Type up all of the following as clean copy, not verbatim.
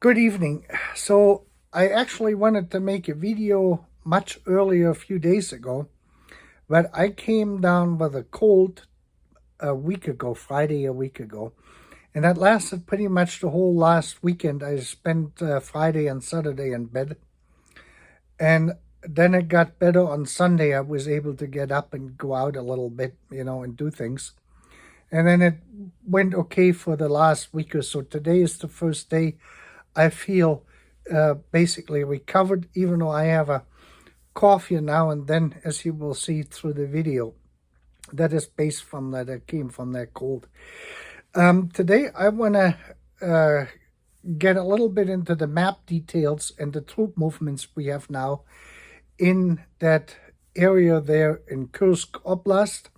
Good evening. So I actually wanted to make a video much earlier a few days ago, but I came down with a cold a week ago, Friday a week ago, and that lasted pretty much the whole last weekend. I spent Friday and Saturday in bed, and then it got better on Sunday. I was able to get up and go out a little bit, and do things. And then it went okay for the last week or so. Today is the first day I feel basically recovered, even though I have a cough here now and then, as you will see through the video. That is based from that came from that cold. Today I want to get a little bit into the map details and the troop movements we have now in that area there in Kursk Oblast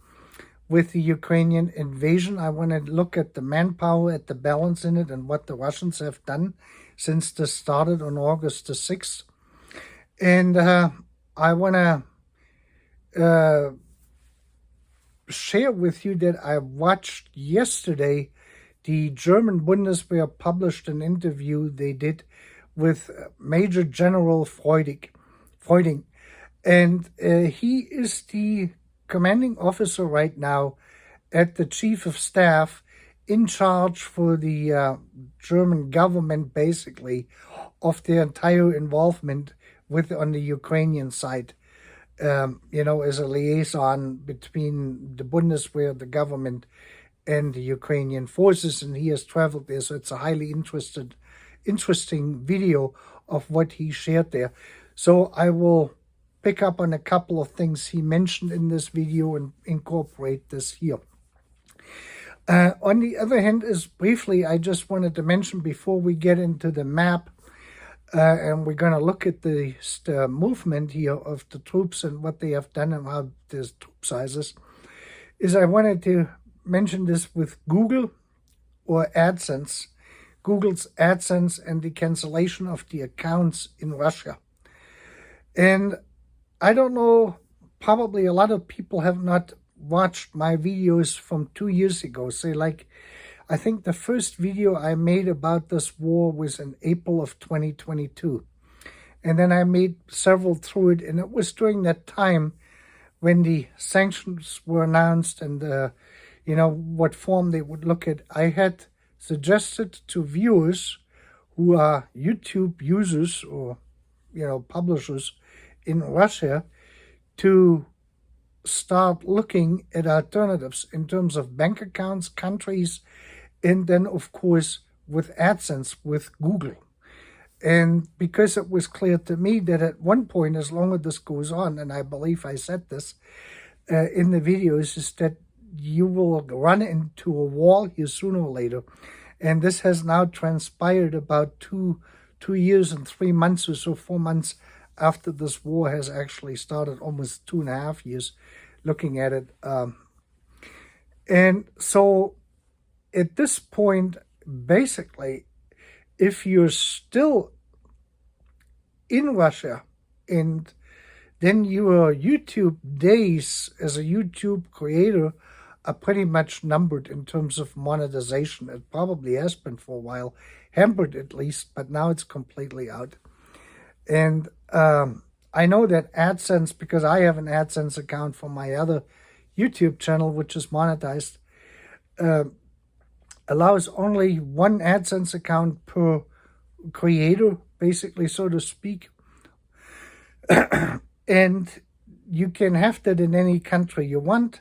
with the Ukrainian invasion. I want to look at the manpower, at the balance in it, and what the Russians have done since this started on August the 6th. And I want to share with you that I watched yesterday the German Bundeswehr published an interview they did with Major General Freuding. And he is the commanding officer right now at the Chief of Staff in charge for the German government, basically, of the entire involvement on the Ukrainian side. As a liaison between the Bundeswehr, the government, and the Ukrainian forces, and he has traveled there, so it's a highly interesting video of what he shared there. So I will pick up on a couple of things he mentioned in this video and incorporate this here. On the other hand, I just wanted to mention before we get into the map, and we're going to look at the movement here of the troops and what they have done and how there's troop sizes, is I wanted to mention this with Google or AdSense, Google's AdSense and the cancellation of the accounts in Russia. And I don't know, probably a lot of people have not watched my videos from 2 years ago. Say, I think the first video I made about this war was in April of 2022. And then I made several through it. And it was during that time when the sanctions were announced and, what form they would look at. I had suggested to viewers who are YouTube users or, publishers in Russia to start looking at alternatives in terms of bank accounts, countries, and then, of course, with AdSense, with Google. And because it was clear to me that at one point, as long as this goes on, and I believe I said this in the videos, is that you will run into a wall here sooner or later. And this has now transpired about two years and 3 months or so, 4 months after this war has actually started, almost 2.5 years looking at it. And so at this point, basically, if you're still in Russia and then your YouTube days as a YouTube creator are pretty much numbered in terms of monetization. It probably has been for a while, hampered at least, but now it's completely out. And I know that AdSense, because I have an AdSense account for my other YouTube channel, which is monetized, allows only one AdSense account per creator, basically, so to speak. And you can have that in any country you want,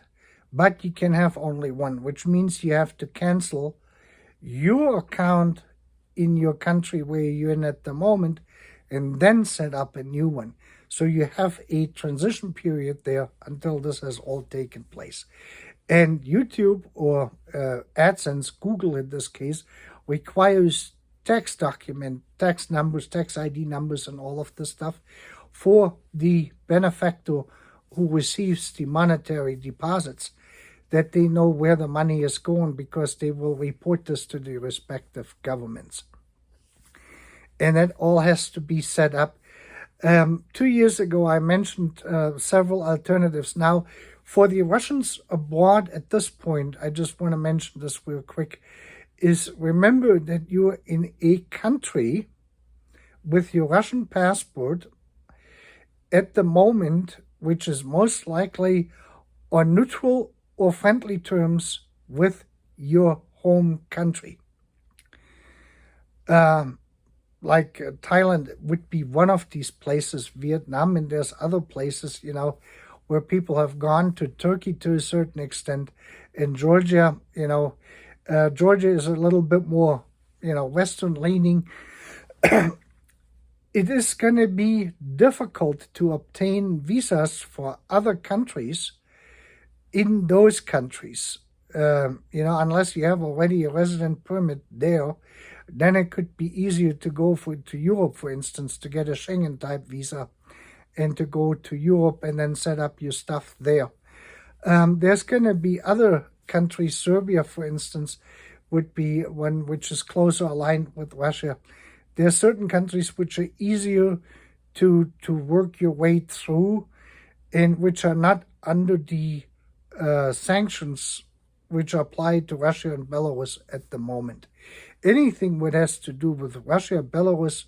but you can have only one, which means you have to cancel your account in your country where you're in at the moment and then set up a new one. So you have a transition period there until this has all taken place. And YouTube or AdSense, Google in this case, requires text numbers, tax ID numbers, and all of this stuff for the benefactor who receives the monetary deposits, that they know where the money is going, because they will report this to the respective governments. And that all has to be set up. 2 years ago, I mentioned several alternatives. Now, for the Russians abroad at this point, I just want to mention this real quick, is remember that you're in a country with your Russian passport at the moment, which is most likely on neutral or friendly terms with your home country. Thailand would be one of these places, Vietnam, and there's other places, where people have gone to Turkey to a certain extent. In Georgia, Georgia is a little bit more, Western leaning. It is going to be difficult to obtain visas for other countries in those countries, unless you have already a resident permit there. Then it could be easier to go to Europe, for instance, to get a Schengen-type visa and to go to Europe and then set up your stuff there. There's going to be other countries, Serbia, for instance, would be one which is closer aligned with Russia. There are certain countries which are easier to work your way through and which are not under the sanctions which are applied to Russia and Belarus at the moment. Anything that has to do with Russia, Belarus,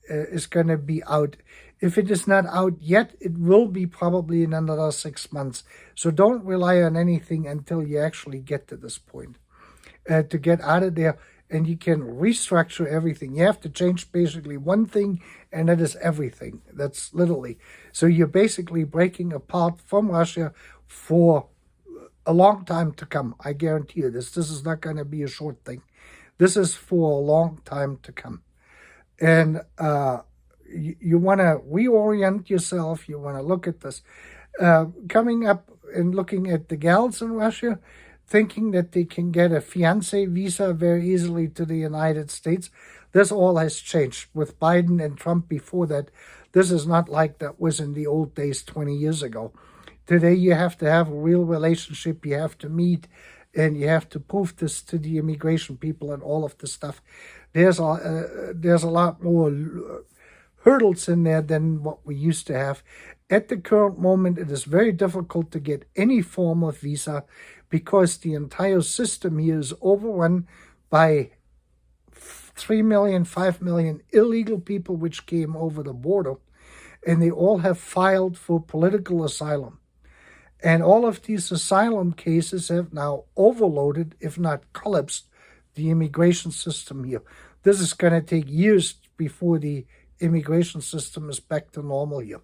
is going to be out. If it is not out yet, it will be probably in another 6 months. So don't rely on anything until you actually get to this point. To get out of there, and you can restructure everything. You have to change basically one thing, and that is everything. That's literally. So you're basically breaking apart from Russia for a long time to come. I guarantee you this. This is not going to be a short thing. This is for a long time to come. And you want to reorient yourself. You want to look at this. Coming up and looking at the gals in Russia, thinking that they can get a fiancé visa very easily to the United States. This all has changed with Biden and Trump before that. This is not like that was in the old days 20 years ago. Today you have to have a real relationship, you have to meet, and you have to prove this to the immigration people and all of this stuff. There's a lot more hurdles in there than what we used to have. At the current moment, it is very difficult to get any form of visa because the entire system here is overrun by 3 million, 5 million illegal people which came over the border, and they all have filed for political asylum. And all of these asylum cases have now overloaded, if not collapsed, the immigration system here. This is going to take years before the immigration system is back to normal here.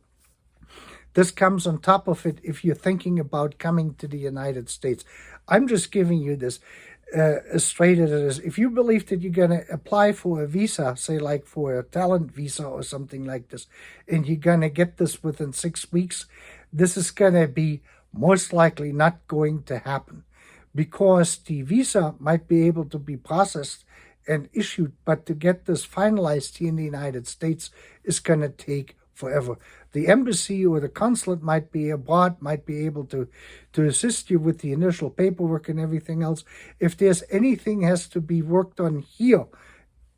This comes on top of it if you're thinking about coming to the United States. I'm just giving you this as straight as it is. If you believe that you're going to apply for a visa, say like for a talent visa or something like this, and you're going to get this within 6 weeks, this is going to be most likely not going to happen because the visa might be able to be processed and issued, but to get this finalized here in the United States is going to take forever. The embassy or the consulate might be abroad, might be able to assist you with the initial paperwork and everything else. If there's anything has to be worked on here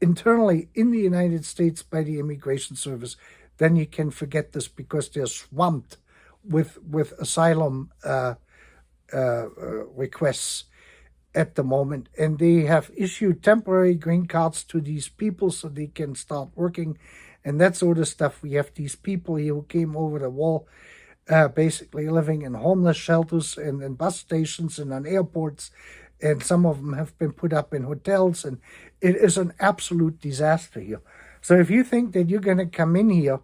internally in the United States by the Immigration Service, then you can forget this because they're swamped with asylum requests at the moment. And they have issued temporary green cards to these people so they can start working and that sort of stuff. We have these people here who came over the wall, basically living in homeless shelters and in bus stations and on airports, and some of them have been put up in hotels, and it is an absolute disaster here. So if you think that you're going to come in here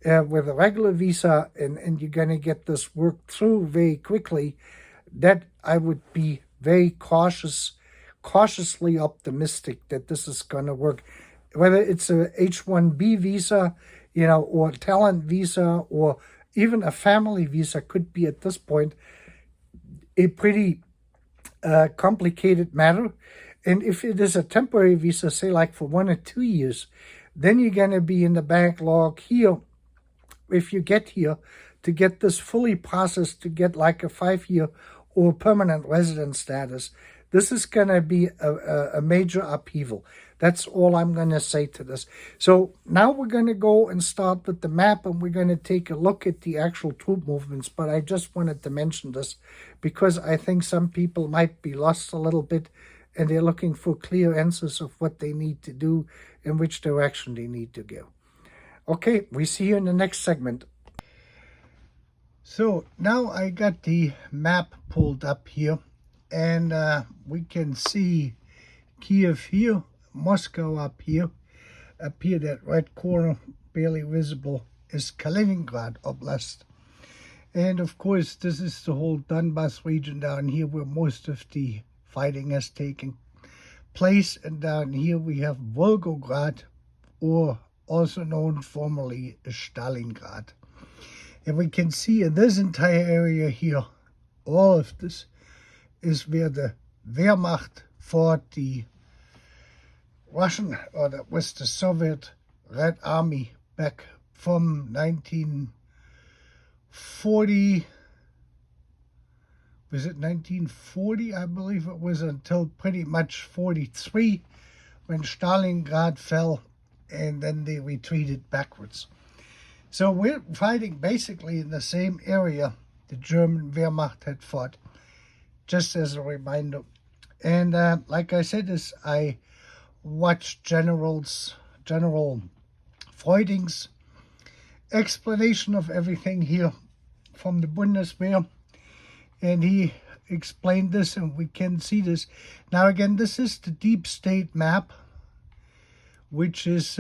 with a regular visa and you're going to get this worked through very quickly, that I would be very cautiously optimistic that this is going to work. Whether it's a H-1B visa, or a talent visa, or even a family visa could be at this point a pretty complicated matter. And if it is a temporary visa, say like for 1 or 2 years, then you're going to be in the backlog here. If you get here to get this fully processed, to get like a 5-year or permanent resident status, this is going to be a major upheaval. That's all I'm going to say to this. So now we're going to go and start with the map, and we're going to take a look at the actual troop movements. But I just wanted to mention this because I think some people might be lost a little bit and they're looking for clear answers of what they need to do and which direction they need to go. Okay, we see you in the next segment. So now I got the map pulled up here, and we can see Kiev here, Moscow up here, that red corner, barely visible, is Kaliningrad Oblast. And of course, this is the whole Donbas region down here where most of the fighting has taken place. And down here we have Volgograd, or also known formerly as Stalingrad. And we can see in this entire area here, all of this is where the Wehrmacht fought the Russian, or that was the Soviet Red Army back from 1940, was it 1940? I believe it was, until pretty much 43 when Stalingrad fell, and then they retreated backwards. So we're fighting basically in the same area the German Wehrmacht had fought, just as a reminder. And like I said, I watched General Freuding's explanation of everything here from the Bundeswehr, and he explained this, and we can see this. Now again, this is the deep state map, which is,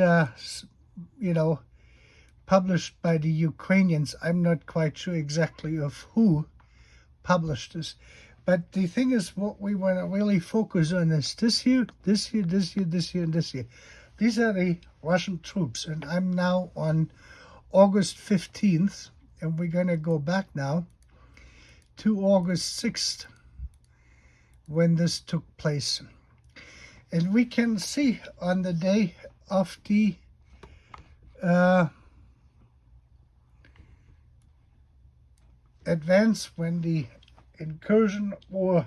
published by the Ukrainians. I'm not quite sure exactly of who published this. But the thing is, what we want to really focus on is this here, this here, this here, this here, and this here. These are the Russian troops, and I'm now on August 15th, and we're going to go back now to August 6th, when this took place. And we can see on the day of the advance, when the incursion or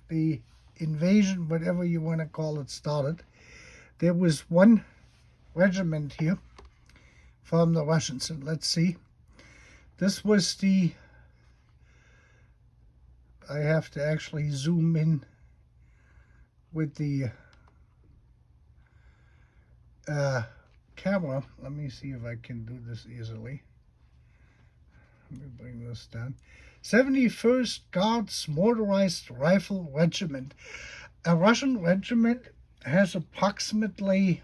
the invasion, whatever you want to call it, started, there was one regiment here from the Russians. And let's see, this was the, I have to actually zoom in with the camera. Let me see if I can do this easily. Let me bring this down. 71st Guards Motorized Rifle Regiment. A Russian regiment has approximately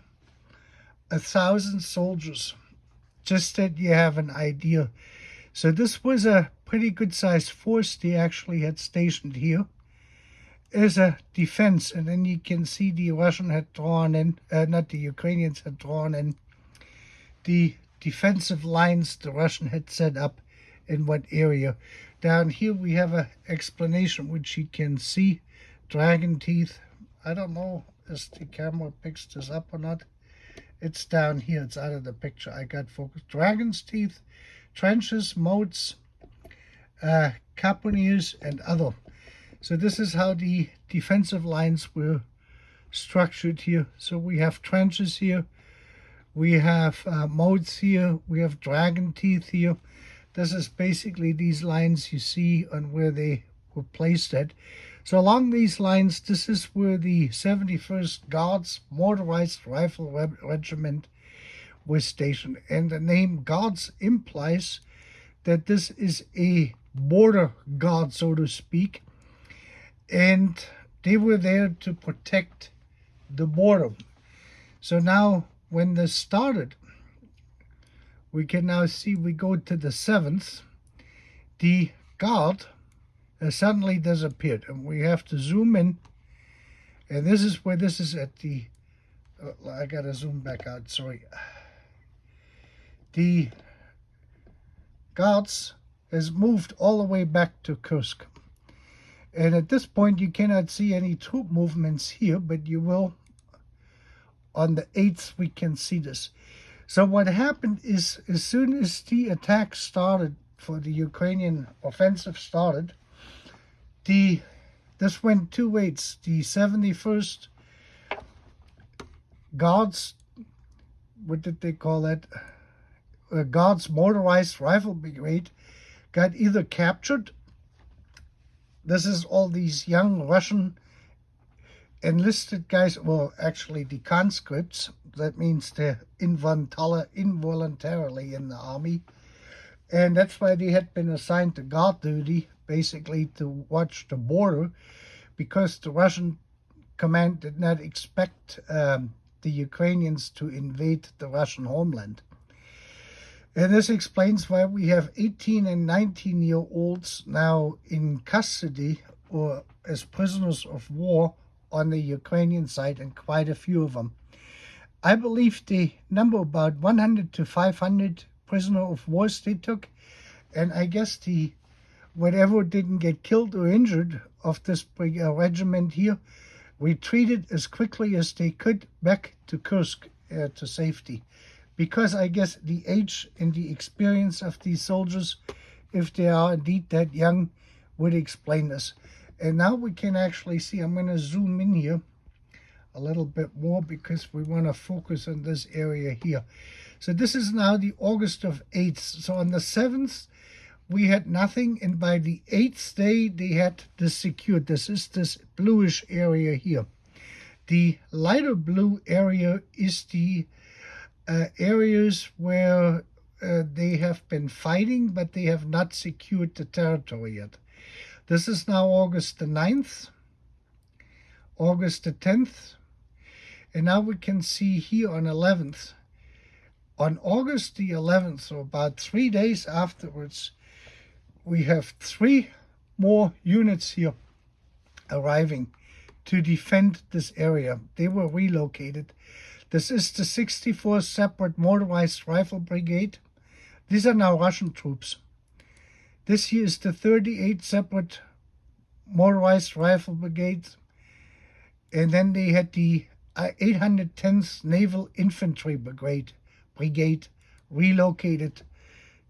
1,000 soldiers, just that you have an idea. So this was a pretty good sized force they actually had stationed here as a defense. And then you can see the Russian had drawn in, not the Ukrainians had drawn in the defensive lines the Russian had set up in what area. Down here we have an explanation which you can see. Dragon teeth. I don't know if the camera picks this up or not. It's down here. It's out of the picture. I got focused. Dragon's teeth, trenches, moats, caponiers, and other. So this is how the defensive lines were structured here. So we have trenches here. We have moats here. We have dragon teeth here. This is basically these lines you see on where they were placed at. So along these lines, this is where the 71st Guards Motorized Rifle Regiment was stationed. And the name Guards implies that this is a border guard, so to speak. And they were there to protect the border. So now, when this started, we can now see, we go to the 7th, the guard has suddenly disappeared. And we have to zoom in. And this is where this is at the, I gotta zoom back out, sorry. The guards has moved all the way back to Kursk. And at this point, you cannot see any troop movements here, but you will on the 8th, we can see this. So what happened is, as soon as the attack started, for the Ukrainian offensive started, this went two ways. The 71st Guards, what did they call that? Guards Motorized Rifle Brigade got either captured. This is all these young Russian enlisted guys, well, actually the conscripts, that means they're involuntarily in the army. And that's why they had been assigned to guard duty, basically to watch the border, because the Russian command did not expect the Ukrainians to invade the Russian homeland. And this explains why we have 18 and 19-year-olds now in custody or as prisoners of war on the Ukrainian side, and quite a few of them. I believe the number about 100 to 500 prisoner of wars they took, and I guess the whatever didn't get killed or injured of this regiment here retreated as quickly as they could back to Kursk to safety. Because I guess the age and the experience of these soldiers, if they are indeed that young, would explain this. And now we can actually see, I'm going to zoom in here a little bit more because we want to focus on this area here. So this is now the August of 8th. So on the 7th, we had nothing. And by the 8th day, they had this secured. This is this bluish area here. The lighter blue area is the areas where they have been fighting, but they have not secured the territory yet. This is now August the 9th, August the 10th, and now we can see here on 11th. On August the 11th, so about 3 days afterwards, we have 3 more units here arriving to defend this area. They were relocated. This is the 64th Separate Motorized Rifle Brigade. These are now Russian troops. This here is the 38th Separate Motorized Rifle Brigade. And then they had the 810th Naval Infantry Brigade relocated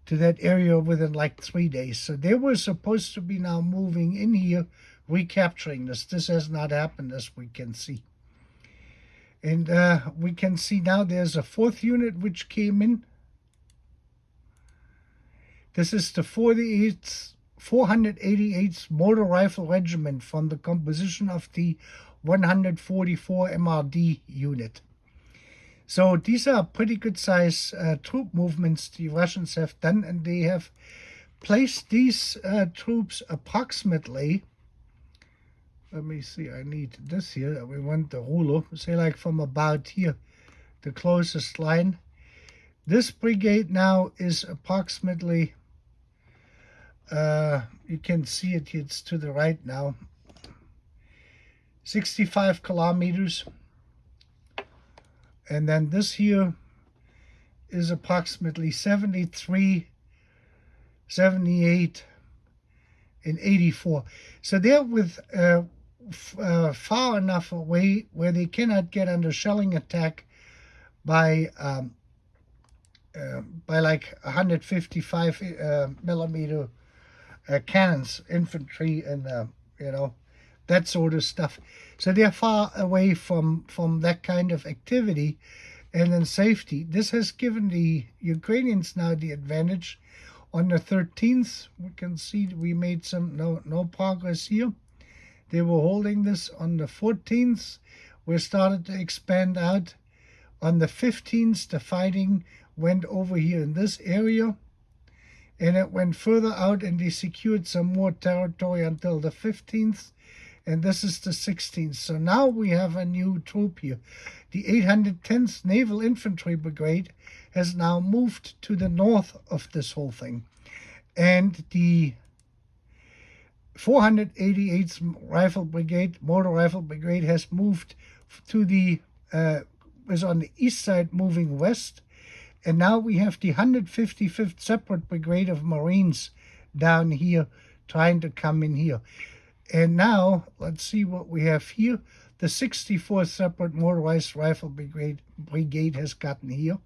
to that area within like 3 days. So they were supposed to be now moving in here, recapturing this. This has not happened, as we can see. And we can see now there's a 4th unit which came in. This is the 488th Motor Rifle Regiment from the composition of the 144 MRD unit. So these are pretty good size troop movements the Russians have done, and they have placed these troops approximately, let me see, I need this here, we want the ruler, say like from about here, the closest line. This brigade now is approximately, you can see it, it's to the right now, 65 kilometers. And then this here is approximately 73, 78, and 84. So they're with far enough away where they cannot get under shelling attack by like 155 millimeter cannons, infantry, and that sort of stuff. So they're far away from that kind of activity and then safety. This has given the Ukrainians now the advantage. On the 13th, we can see we made some no progress here. They were holding this. On the 14th, we started to expand out. On the 15th, the fighting went over here in this area, and it went further out, and they secured some more territory until the 15th. And this is the 16th. So now we have a new troop here. The 810th Naval Infantry Brigade has now moved to the north of this whole thing. And the 488th Rifle Brigade, Motor Rifle Brigade, has moved to the, is on the east side moving west. And now we have the 155th Separate Brigade of Marines down here trying to come in here. And now, let's see what we have here. The 64th Separate Motorized Rifle Brigade has gotten here.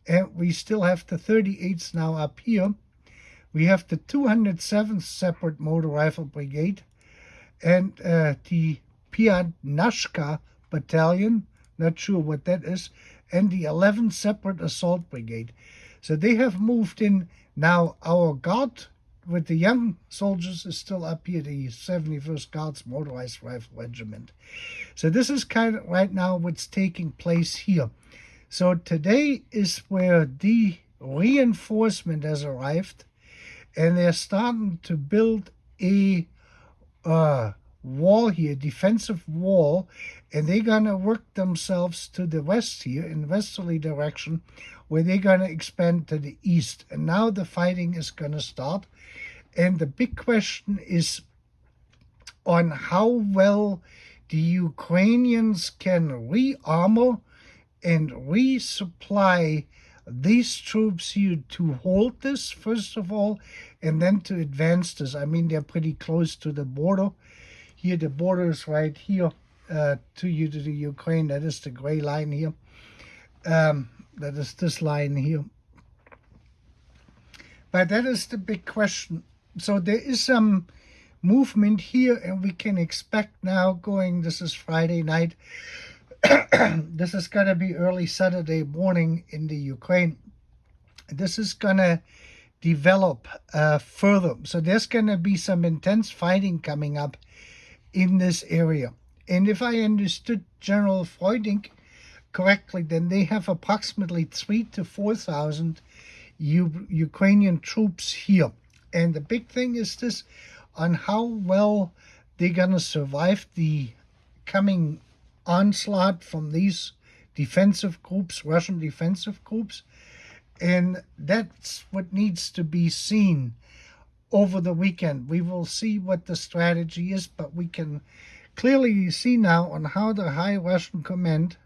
And we still have the 38th now up here. We have the 207th Separate Motor Rifle Brigade. And the Pianashka Battalion, not sure what that is. And the 11th Separate Assault Brigade. So they have moved in. Now our guard with the young soldiers is still up here, the 71st Guards Motorized Rifle Regiment. So this is kind of right now what's taking place here. So today is where the reinforcement has arrived, and they're starting to build a wall here, defensive wall, and they're going to work themselves to the west here, in westerly direction, where they're going to expand to the east. And now the fighting is going to start. And the big question is on how well the Ukrainians can re-armor and resupply these troops here to hold this, first of all, and then to advance this. I mean, they're pretty close to the border. Here, the border is right here to the Ukraine. That is the gray line here. That is this line here. But that is the big question. So there is some movement here, and we can expect now going, this is Friday night, this is going to be early Saturday morning in the Ukraine. This is going to develop further. So there's going to be some intense fighting coming up in this area. And if I understood General Freuding correctly, then they have approximately 3,000 to 4,000 Ukrainian troops here. And the big thing is this, on how well they're going to survive the coming onslaught from these defensive groups, Russian defensive groups. And that's what needs to be seen over the weekend. We will see what the strategy is, but we can clearly see now on how the High Russian Command,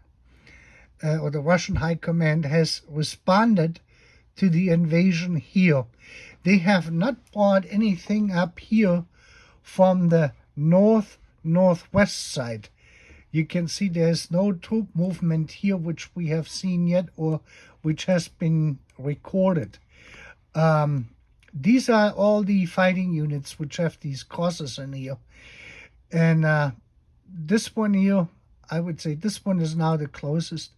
or the Russian High Command, has responded to the invasion here. They have not brought anything up here from the northwest side. You can see there's no troop movement here which we have seen yet, or which has been recorded. These are all the fighting units which have these crosses in here. And this one here, I would say this one is now the closest.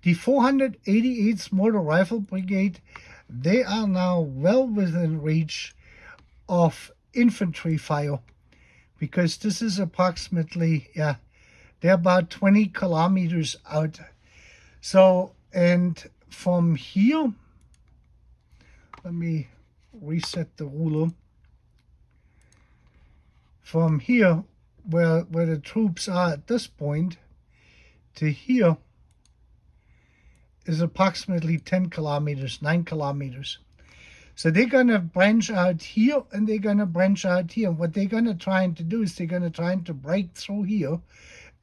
The 488th Motor Rifle Brigade, they are now well within reach of infantry fire, because this is approximately, they're about 20 kilometers out. So, and from here, let me reset the ruler. From here, where the troops are at this point, to here is approximately 10 kilometers, 9 kilometers. So they're going to branch out here, and they're going to branch out here. What they're going to try to do is they're going to try to break through here,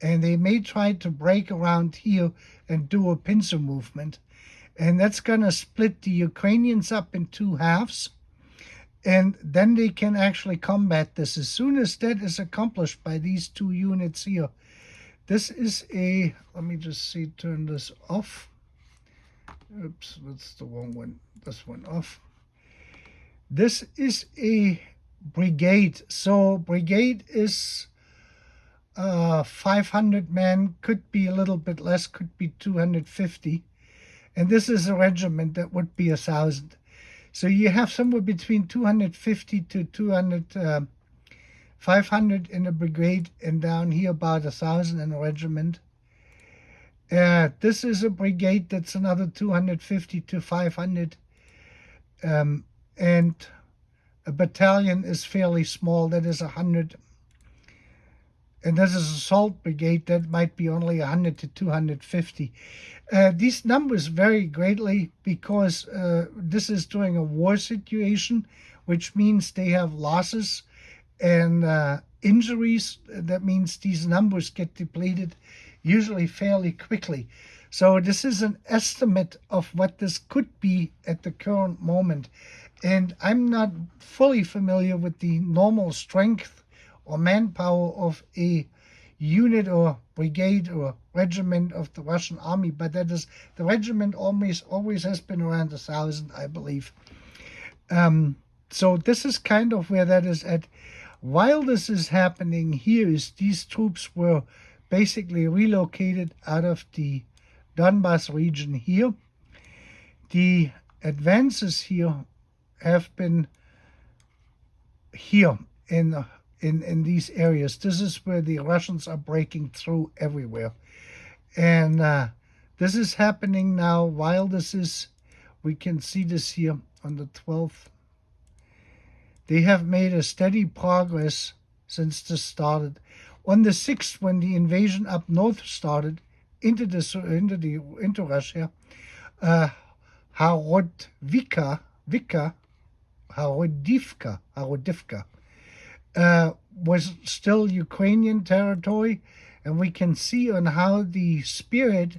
and they may try to break around here and do a pincer movement. And that's going to split the Ukrainians up in two halves. And then they can actually combat this. As soon as that is accomplished by these two units here, this is a, let me just see, turn this off. Oops, that's the wrong one. This one off. This is a brigade. So brigade is 500 men, could be a little bit less, could be 250. And this is a regiment that would be 1,000. So you have somewhere between 250 to 500 in a brigade, and down here about 1,000 in a regiment. This is a brigade that's another 250 to 500. And a battalion is fairly small, that is 100. And this is assault brigade, that might be only 100 to 250. These numbers vary greatly because this is during a war situation, which means they have losses and injuries. That means these numbers get depleted usually fairly quickly. So this is an estimate of what this could be at the current moment. And I'm not fully familiar with the normal strength or manpower of a unit or brigade or regiment of the Russian army, but that is, the regiment always has been around 1,000, I believe. So this is kind of where that is at. While this is happening here, is these troops were basically relocated out of the Donbas region here. The advances here have been here in these areas. This is where the Russians are breaking through everywhere. And this is happening now while this is, we can see this here on the 12th. They have made a steady progress since this started. On the 6th, when the invasion up north started into Russia, Horodivka was still Ukrainian territory, and we can see on how the spirit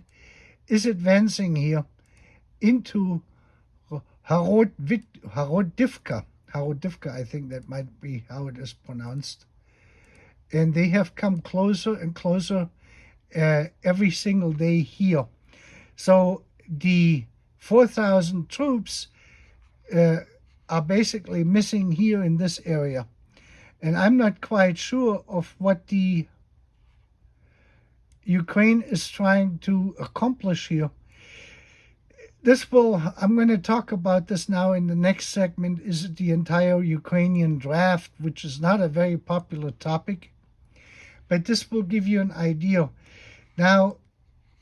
is advancing here into Horodivka. Horodivka, I think that might be how it is pronounced. And they have come closer and closer every single day here. So the 4,000 troops are basically missing here in this area. And I'm not quite sure of what the Ukraine is trying to accomplish here. I'm going to talk about this now in the next segment, is the entire Ukrainian draft, which is not a very popular topic, but this will give you an idea. Now,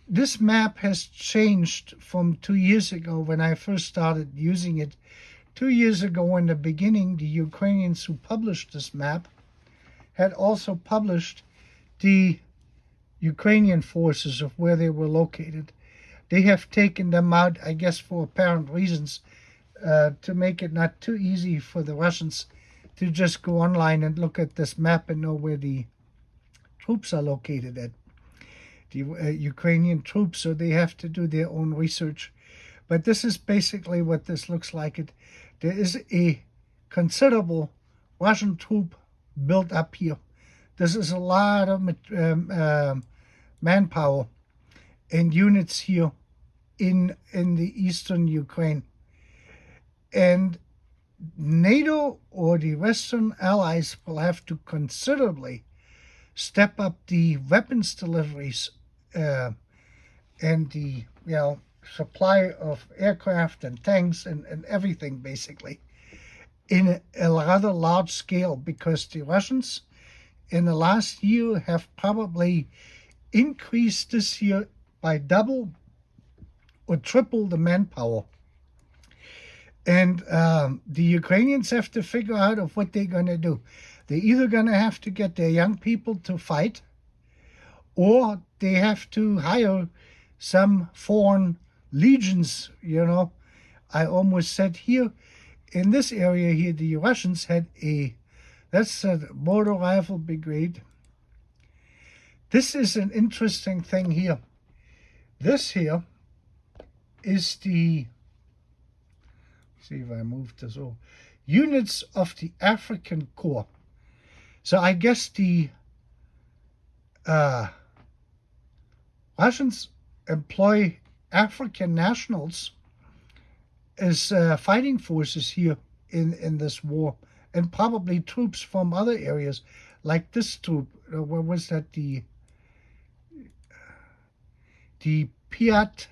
this map has changed from 2 years ago when I first started using it. 2 years ago in the beginning, the Ukrainians who published this map had also published the Ukrainian forces of where they were located. They have taken them out, I guess, for apparent reasons, to make it not too easy for the Russians to just go online and look at this map and know where the troops are located at, the Ukrainian troops, so they have to do their own research. But this is basically what this looks like. There is a considerable Russian troop built up here. This is a lot of manpower and units here in the eastern Ukraine. And NATO or the Western allies will have to considerably step up the weapons deliveries and the supply of aircraft and tanks and everything, basically, in a rather large scale, because the Russians in the last year have probably increased this year by double or triple the manpower. And the Ukrainians have to figure out of what they're going to do. They're either going to have to get their young people to fight, or they have to hire some foreign legions. I almost said here in this area here, the Russians had that's a mortar rifle brigade. This is an interesting thing here. This here is see if I move this over, units of the African Corps. So I guess the Russians employ African nationals as fighting forces here in this war, and probably troops from other areas, like this troop. Where was that? The Piat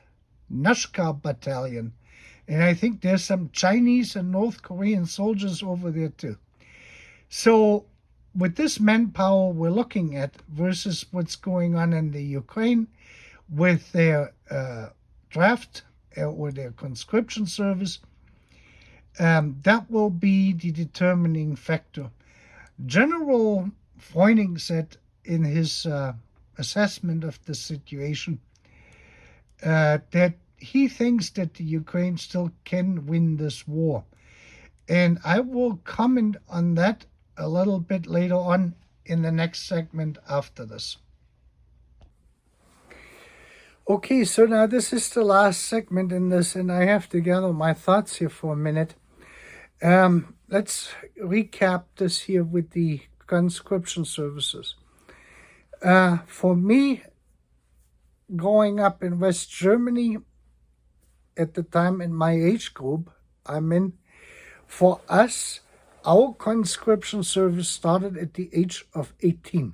Nashka battalion. And I think there's some Chinese and North Korean soldiers over there too. So with this manpower we're looking at versus what's going on in the Ukraine with their draft or their conscription service, that will be the determining factor. General Freunding said in his assessment of the situation that he thinks that the Ukraine still can win this war. And I will comment on that a little bit later on in the next segment after this. Okay, so now this is the last segment in this, and I have to gather my thoughts here for a minute. Let's recap this here with the conscription services. For me, growing up in West Germany at the time in my age group I'm in, for us, our conscription service started at the age of 18.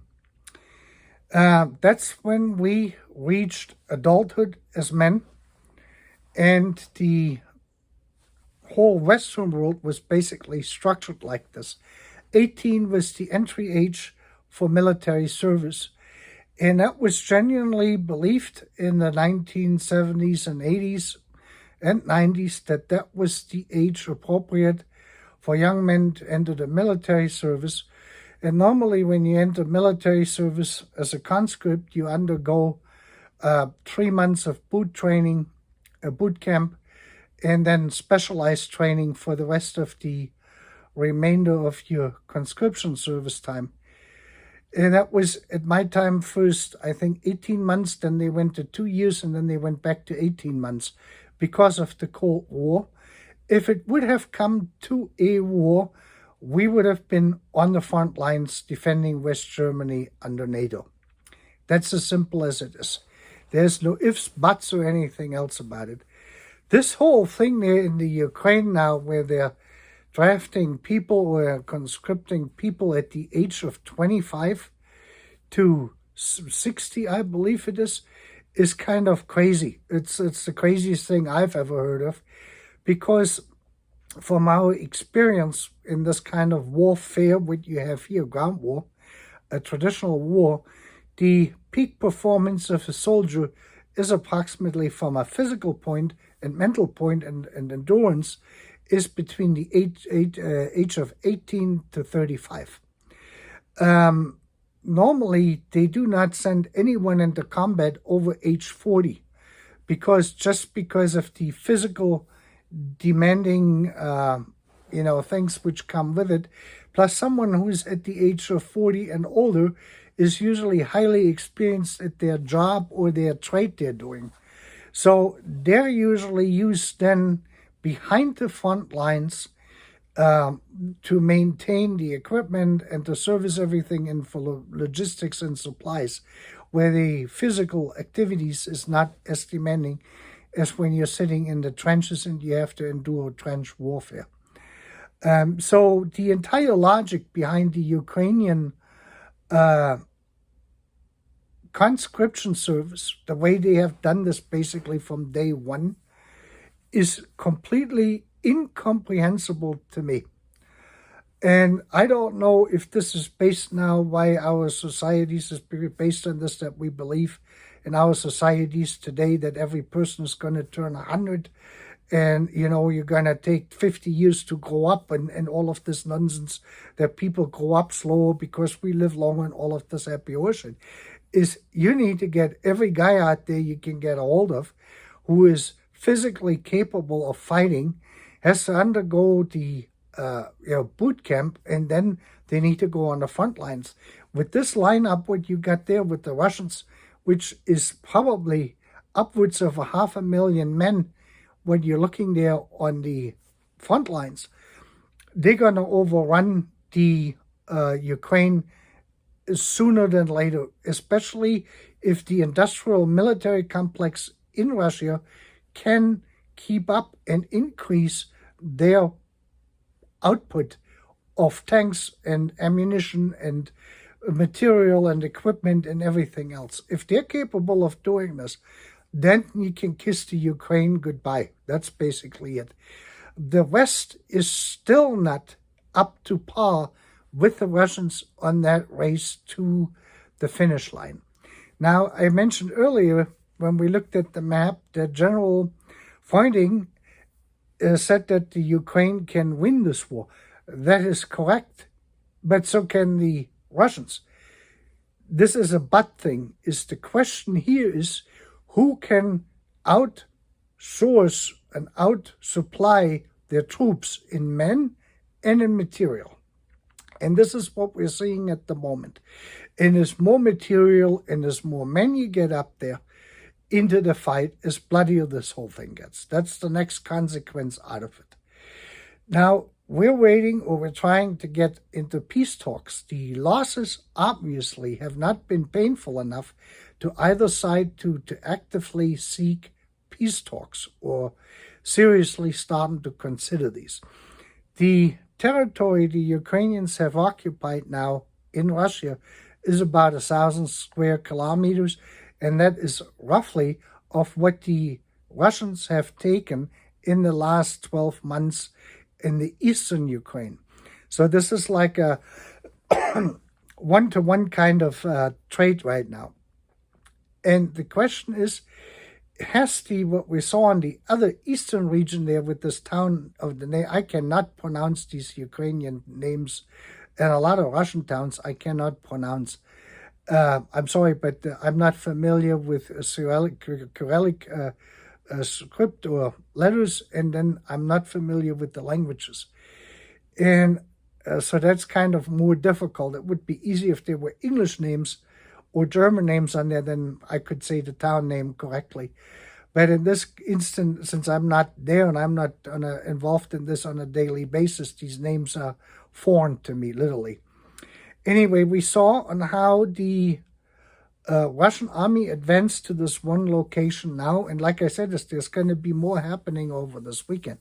That's when we reached adulthood as men, and the whole Western world was basically structured like this. 18 was the entry age for military service. And that was genuinely believed in the 1970s and 80s and 90s that that was the age appropriate for young men to enter the military service. And normally when you enter military service as a conscript, you undergo 3 months of boot training, a boot camp, and then specialized training for the rest of the remainder of your conscription service time. And that was, at my time, first, I think, 18 months, then they went to 2 years, and then they went back to 18 months because of the Cold War. If it would have come to a war, we would have been on the front lines defending West Germany under NATO. That's as simple as it is. There's no ifs, buts, or anything else about it. This whole thing there in the Ukraine now, where they're drafting people or conscripting people at the age of 25 to 60, I believe it is kind of crazy. It's the craziest thing I've ever heard of, because from our experience in this kind of warfare, what you have here, ground war, a traditional war, the peak performance of a soldier is approximately, from a physical point and mental point and endurance, is between the age of 18 to 35. Normally, they do not send anyone into combat over age 40, because of the physical demanding, things which come with it. Plus, someone who's at the age of 40 and older is usually highly experienced at their job or their trade they're doing. So they're usually used then behind the front lines to maintain the equipment and to service everything in for logistics and supplies, where the physical activities is not as demanding as when you're sitting in the trenches and you have to endure trench warfare. So the entire logic behind the Ukrainian conscription service, the way they have done this basically from day one, is completely incomprehensible to me. And I don't know if this is based now why our societies is based on this, that we believe in our societies today that every person is going to turn 100 and, you're going to take 50 years to grow up and all of this nonsense that people grow up slower because we live longer and all of this happy horseshit. Is you need to get every guy out there you can get a hold of who is physically capable of fighting, has to undergo the boot camp, and then they need to go on the front lines. With this lineup, what you got there with the Russians, which is probably upwards of 500,000 men when you're looking there on the front lines, they're going to overrun the Ukraine sooner than later, especially if the industrial military complex in Russia can keep up and increase their output of tanks and ammunition and material and equipment and everything else. If they're capable of doing this, then you can kiss the Ukraine goodbye. That's basically it. The West is still not up to par with the Russians on that race to the finish line. Now, I mentioned earlier, when we looked at the map, the general finding said that the Ukraine can win this war. That is correct, but so can the Russians. This is a but thing. The question here is who can outsource and outsupply their troops in men and in material. And this is what we're seeing at the moment. And as more material and as more men you get up there into the fight, as bloodier this whole thing gets. That's the next consequence out of it. Now, we're waiting, or we're trying to get into peace talks. The losses obviously have not been painful enough to either side to actively seek peace talks or seriously starting to consider these. The territory the Ukrainians have occupied now in Russia is about 1,000 square kilometers, and that is roughly of what the Russians have taken in the last 12 months in the eastern Ukraine. So this is like a one-to-one kind of trade right now. And the question is, has what we saw in the other eastern region there with this town of the name, I cannot pronounce these Ukrainian names, and a lot of Russian towns I cannot pronounce. I'm sorry, but I'm not familiar with Cyrillic script or letters, and then I'm not familiar with the languages. And so that's kind of more difficult. It would be easy if there were English names or German names on there, then I could say the town name correctly. But in this instance, since I'm not there and I'm not involved in this on a daily basis, these names are foreign to me, literally. Anyway, we saw on how the Russian army advanced to this one location now. And like I said, there's going to be more happening over this weekend.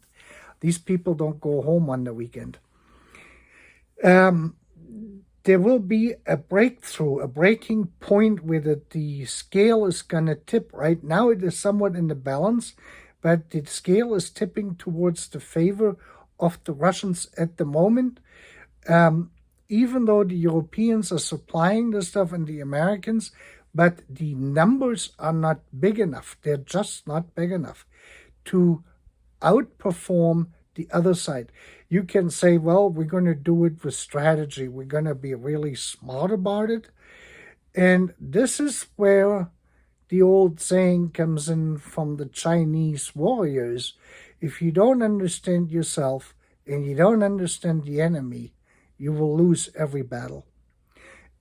These people don't go home on the weekend. There will be a breakthrough, a breaking point where the scale is going to tip. Right now it is somewhat in the balance, but the scale is tipping towards the favor of the Russians at the moment. Even though the Europeans are supplying the stuff and the Americans, but the numbers are not big enough. They're just not big enough to outperform the other side. You can say, well, we're going to do it with strategy. We're going to be really smart about it. And this is where the old saying comes in from the Chinese warriors. If you don't understand yourself and you don't understand the enemy, you will lose every battle.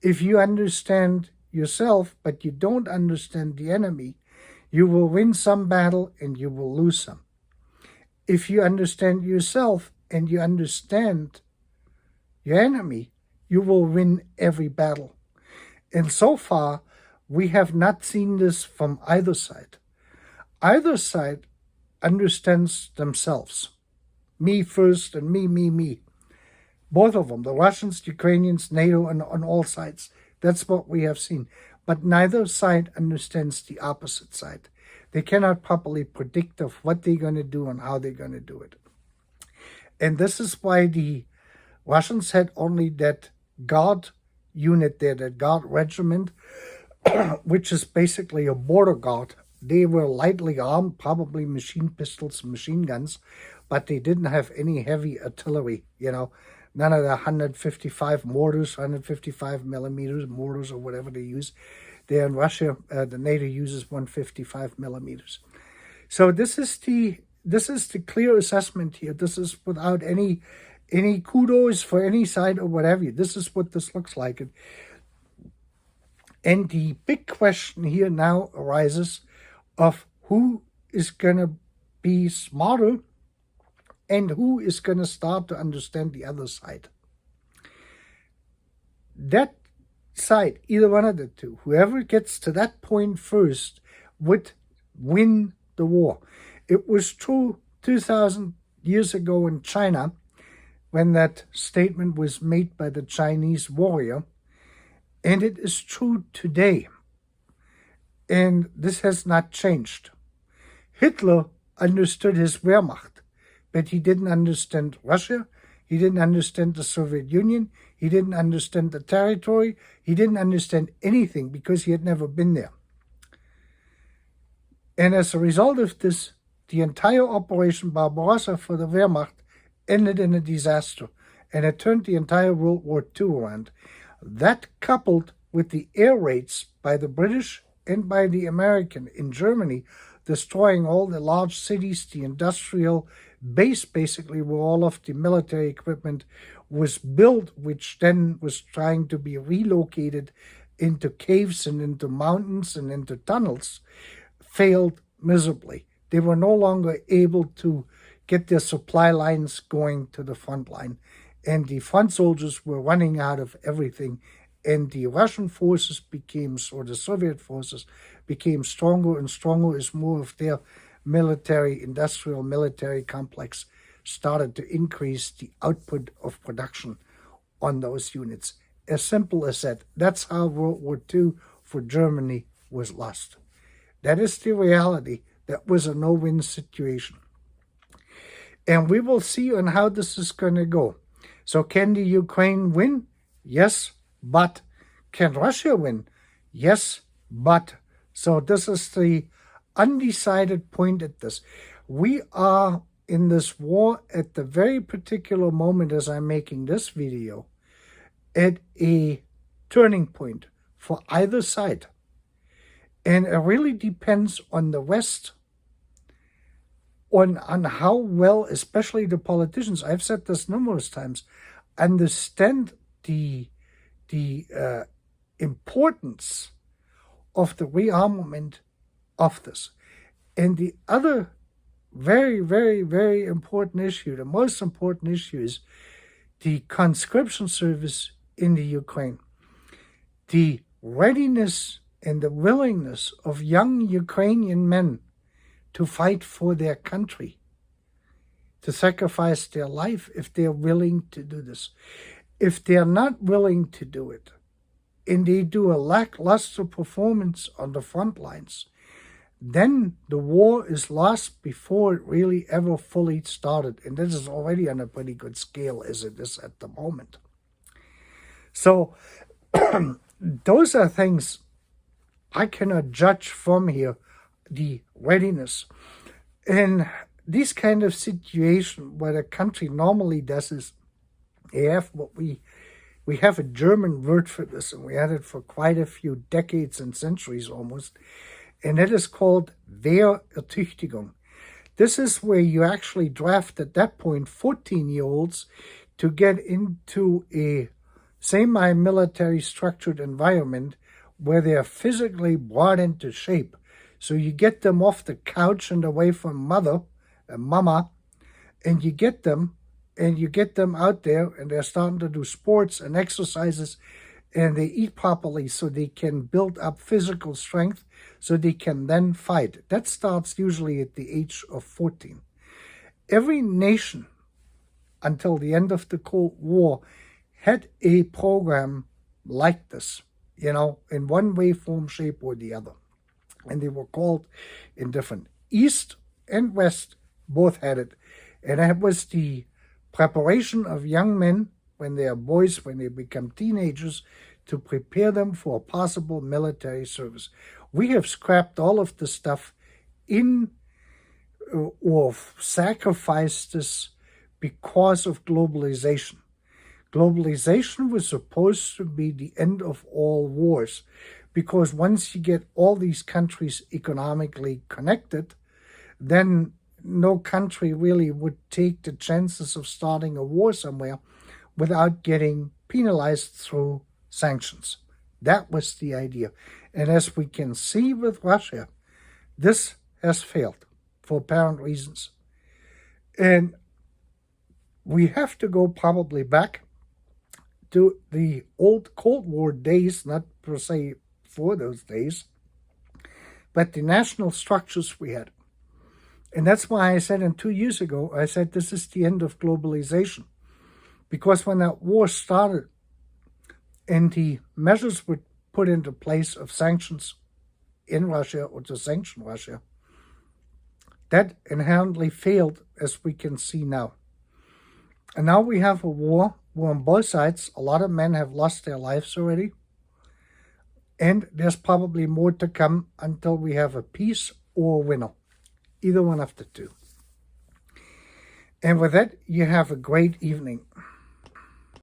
If you understand yourself, but you don't understand the enemy, you will win some battle and you will lose some. If you understand yourself and you understand your enemy, you will win every battle. And so far, we have not seen this from either side. Either side understands themselves. Me first and me. Both of them, the Russians, the Ukrainians, NATO, and on all sides. That's what we have seen. But neither side understands the opposite side. They cannot properly predict of what they're going to do and how they're going to do it. And this is why the Russians had only that Guard unit there, that Guard regiment, which is basically a border guard. They were lightly armed, probably machine pistols, machine guns, but they didn't have any heavy artillery, none of the 155 mortars, 155 millimeters mortars or whatever they use. There in Russia, the NATO uses 155 millimeters. So this is the clear assessment here. This is without any kudos for any side or whatever. This is what this looks like. And the big question here now arises of who is going to be smarter and who is going to start to understand the other side. That side, either one of the two, whoever gets to that point first would win the war. It was true 2,000 years ago in China when that statement was made by the Chinese warrior, and it is true today. And this has not changed. Hitler understood his Wehrmacht, but he didn't understand Russia. He didn't understand the Soviet Union. He didn't understand the territory. He didn't understand anything because he had never been there. And as a result of this, the entire Operation Barbarossa for the Wehrmacht ended in a disaster, and it turned the entire World War II around. That, coupled with the air raids by the British and by the American in Germany, destroying all the large cities, the industrial base, basically, where all of the military equipment was built, which then was trying to be relocated into caves and into mountains and into tunnels, failed miserably. They were no longer able to get their supply lines going to the front line. And the front soldiers were running out of everything. And the Russian forces the Soviet forces became stronger and stronger as more of their industrial military complex started to increase the output of production on those units. As simple as that. That's how World War II for Germany was lost. That is the reality. That was a no-win situation. And we will see on how this is going to go. So can the Ukraine win? Yes, but can Russia win? Yes, but. So this is the undecided point at this. We are in this war at the very particular moment as I'm making this video at a turning point for either side. And it really depends on the West, on how well, especially the politicians, I've said this numerous times, understand the importance of the rearmament of this. And the other very, very, very important issue, the most important issue, is the conscription service in the Ukraine. The readiness and the willingness of young Ukrainian men to fight for their country, to sacrifice their life if they're willing to do this. If they're not willing to do it, and they do a lackluster performance on the front lines, then the war is lost before it really ever fully started. And this is already on a pretty good scale as it is at the moment. So those are things I cannot judge from here, the readiness. In this kind of situation, what a country normally does is they have what we have a German word for this, and we had it for quite a few decades and centuries almost, and it is called Wehrertüchtigung. This is where you actually draft at that point 14-year-olds to get into a semi-military structured environment where they are physically brought into shape. So you get them off the couch and away from mama, and you get them out there, and they're starting to do sports and exercises, and they eat properly so they can build up physical strength so they can then fight. That starts usually at the age of 14. Every nation until the end of the Cold War had a program like this, in one way, form, shape, or the other. And they were called in different. East and West both had it. And that was the preparation of young men when they are boys, when they become teenagers, to prepare them for possible military service. We have scrapped all of the stuff or sacrificed this because of globalization. Globalization was supposed to be the end of all wars, because once you get all these countries economically connected, then no country really would take the chances of starting a war somewhere without getting penalized through sanctions. That was the idea. And as we can see with Russia, this has failed for apparent reasons. And we have to go probably back to the old Cold War days, not per se for those days, but the national structures we had. And that's why I said 2 years ago, I said this is the end of globalization. Because when that war started and the measures were put into place of sanctions in Russia or to sanction Russia, that inherently failed, as we can see now. And now we have a war where on both sides a lot of men have lost their lives already. And there's probably more to come until we have a peace or a winner. Either one of the two. And with that, you have a great evening.